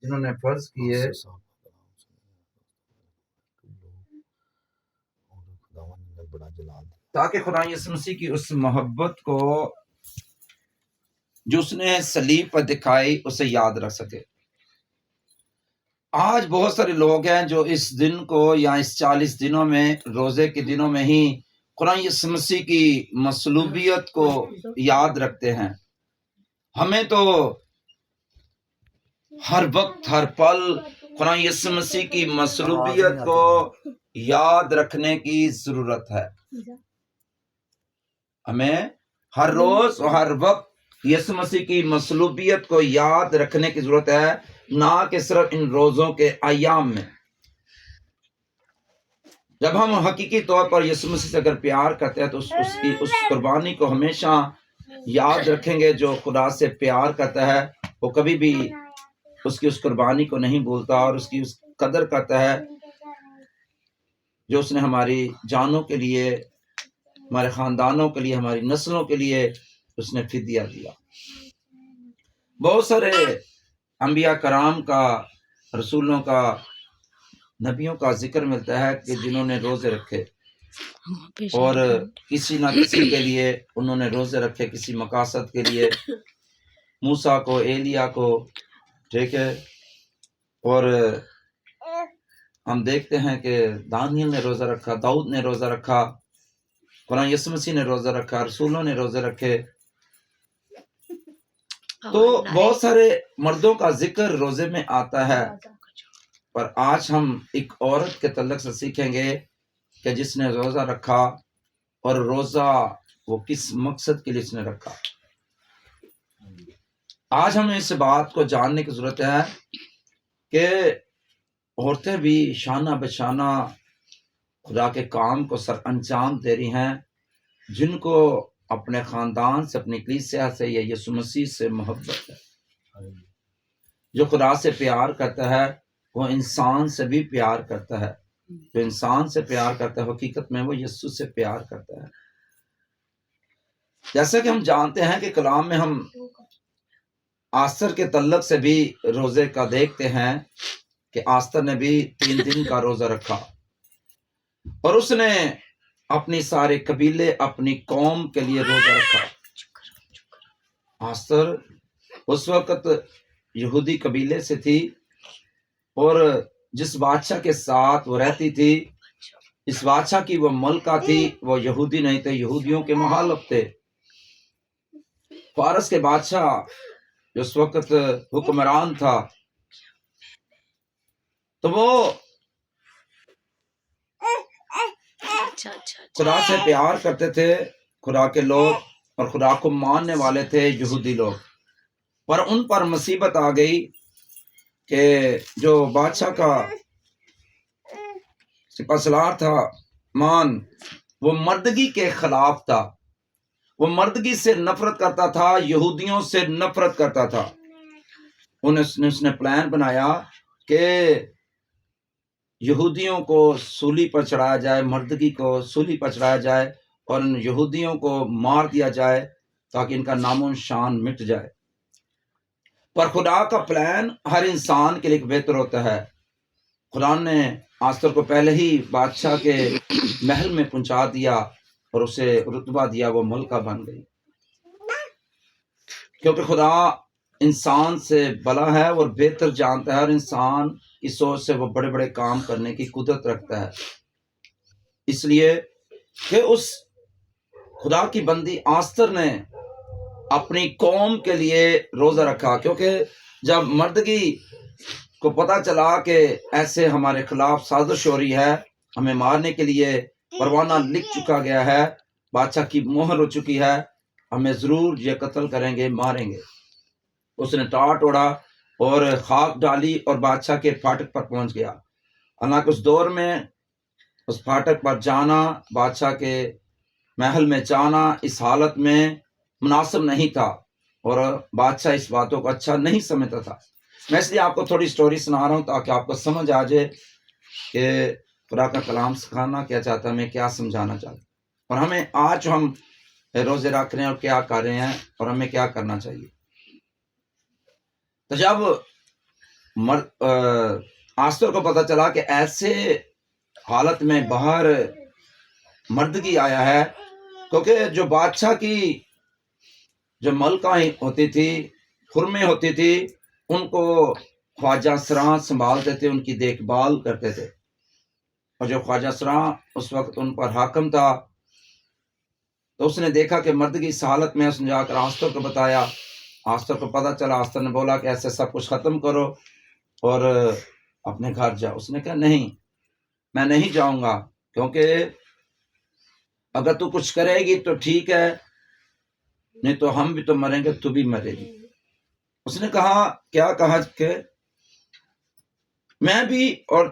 جنہوں نے فرض کیے تاکہ خدا یسوع مسیح کی اس محبت کو جو اس نے صلیب پر دکھائی اسے یاد رکھ سکے۔ آج بہت سارے لوگ ہیں جو اس دن کو یا اس 40 دنوں میں روزے کے دنوں میں ہی خدا یسوع مسیح کی مصلوبیت کو یاد رکھتے ہیں۔ ہمیں تو ہر وقت ہر پل خدا یسوع مسیح کی مصلوبیت کو یاد رکھنے کی ضرورت ہے۔ ہمیں ہر روز اور ہر وقت یسوع مسیح کی مصلوبیت کو یاد رکھنے کی ضرورت ہے، نہ کہ صرف ان روزوں کے ایام میں۔ جب ہم حقیقی طور پر یسوع مسیح سے اگر پیار کرتے ہیں تو اس کی اس قربانی کو ہمیشہ یاد رکھیں گے۔ جو خدا سے پیار کرتا ہے وہ کبھی بھی اس کی اس قربانی کو نہیں بھولتا اور اس کی اس قدر کرتا ہے جو اس نے ہماری جانوں کے لیے، ہمارے خاندانوں کے لیے، ہماری نسلوں کے لیے اس نے فدیہ دیا۔ بہت سارے انبیاء کرام کا، رسولوں کا، نبیوں کا ذکر ملتا ہے کہ جنہوں نے روزے رکھے اور کسی نہ کسی کے لیے انہوں نے روزے رکھے، کسی مقاصد کے لیے۔ موسیٰ کو، ایلیا کو، ٹھیک ہے، اور ہم دیکھتے ہیں کہ دانیل نے روزہ رکھا، داؤد نے روزہ رکھا، قرآن یسوع مسیح نے روزہ رکھا، رسولوں نے روزے رکھے۔ تو بہت سارے مردوں کا ذکر روزے میں آتا ہے، پر آج ہم ایک عورت کے تعلق سے سیکھیں گے کہ جس نے روزہ رکھا، اور روزہ وہ کس مقصد کے لیے اس نے رکھا۔ آج ہمیں اس بات کو جاننے کی ضرورت ہے کہ عورتیں بھی شانہ بشانہ خدا کے کام کو سر انجام دے رہی ہیں، جن کو اپنے خاندان سے، اپنی کلیسیا سے یا یسوع مسیح سے محبت ہے۔ جو خدا سے پیار کرتا ہے وہ انسان سے بھی پیار کرتا ہے۔ جو انسان سے پیار کرتا ہے حقیقت میں وہ یسوع سے پیار کرتا ہے۔ جیسا کہ ہم جانتے ہیں کہ کلام میں ہم آستر کے تعلق سے بھی روزے کا دیکھتے ہیں کہ آستر نے بھی 3 دن کا روزہ رکھا، اور اس نے اپنی سارے قبیلے، اپنی قوم کے لیے روزہ رکھا۔ آستر اس وقت یہودی قبیلے سے تھی، اور جس بادشاہ کے ساتھ وہ رہتی تھی، اس بادشاہ کی وہ ملکہ تھی، وہ یہودی نہیں تھے، یہودیوں کے مخالف تھے۔ فارس کے بادشاہ جو اس وقت حکمران تھا، تو وہ خدا سے پیار کرتے تھے، خدا کے لوگ، اور خدا کو ماننے والے تھے یہودی لوگ۔ پر ان پر مصیبت آ گئی کہ جو بادشاہ کا سپہ سالار تھا مان، وہ مردگی کے خلاف تھا، وہ مردگی سے نفرت کرتا تھا، یہودیوں سے نفرت کرتا تھا۔ اس نے پلان بنایا کہ یہودیوں کو سولی پر چڑھایا جائے، مردگی کو سولی پر چڑھایا جائے، اور ان یہودیوں کو مار دیا جائے تاکہ ان کا نام و شان مٹ جائے۔ پر خدا کا پلان ہر انسان کے لیے بہتر ہوتا ہے۔ خدا نے آستر کو پہلے ہی بادشاہ کے محل میں پہنچا دیا اور اسے رتبہ دیا، وہ ملکہ بن گئی، کیونکہ خدا انسان سے بلا ہے اور بہتر جانتا ہے، اور انسان کی سوچ سے وہ بڑے بڑے کام کرنے کی قدرت رکھتا ہے۔ اس لیے کہ اس خدا کی بندی آستر نے اپنی قوم کے لیے روزہ رکھا، کیونکہ جب مردگی کو پتہ چلا کہ ایسے ہمارے خلاف سازش ہو رہی ہے، ہمیں مارنے کے لیے پروانہ لکھ چکا گیا ہے، بادشاہ کی مہر ہو چکی ہے، ہمیں ضرور یہ قتل کریں گے، ماریں گے۔ اس نے ٹاٹ اوڑا اور خاک ڈالی اور بادشاہ کے پھاٹک پر پہنچ گیا۔ حالانکہ اس دور میں اس پھاٹک پر جانا، بادشاہ کے محل میں جانا اس حالت میں مناسب نہیں تھا، اور بادشاہ اس باتوں کو اچھا نہیں سمجھتا تھا۔ میں اس لیے آپ کو تھوڑی سٹوری سنا رہا ہوں تاکہ آپ کو سمجھ آ جائے کہ خدا کا کلام سکھانا کیا چاہتا ہے، ہمیں کیا سمجھانا چاہتا ہے، اور ہمیں آج ہم روزے رکھ رہے ہیں اور کیا کر رہے ہیں، اور ہمیں کیا کرنا چاہیے۔ تو جب آستر کو پتہ چلا کہ ایسے حالت میں باہر مردگی آیا ہے، کیونکہ جو بادشاہ کی جو ملکہ ہوتی تھی، خرمیں ہوتی تھی، ان کو خواجہ سراں سنبھالتے تھے، ان کی دیکھ بھال کرتے تھے، اور جو خواجہ سراں اس وقت ان پر حاکم تھا، تو اس نے دیکھا کہ مردگی اس حالت میں، اس نے جا کر آستر کو بتایا، آستر کو پتہ چلا، آستر نے بولا کہ ایسے سب کچھ ختم کرو اور اپنے گھر جاؤ۔ اس نے کہا نہیں، میں نہیں جاؤں گا، کیونکہ اگر تو کچھ کرے گی تو ٹھیک ہے، نہیں تو ہم بھی تو مریں گے، تو بھی مرے گی۔ اس نے کہا، کیا کہا کہ میں بھی اور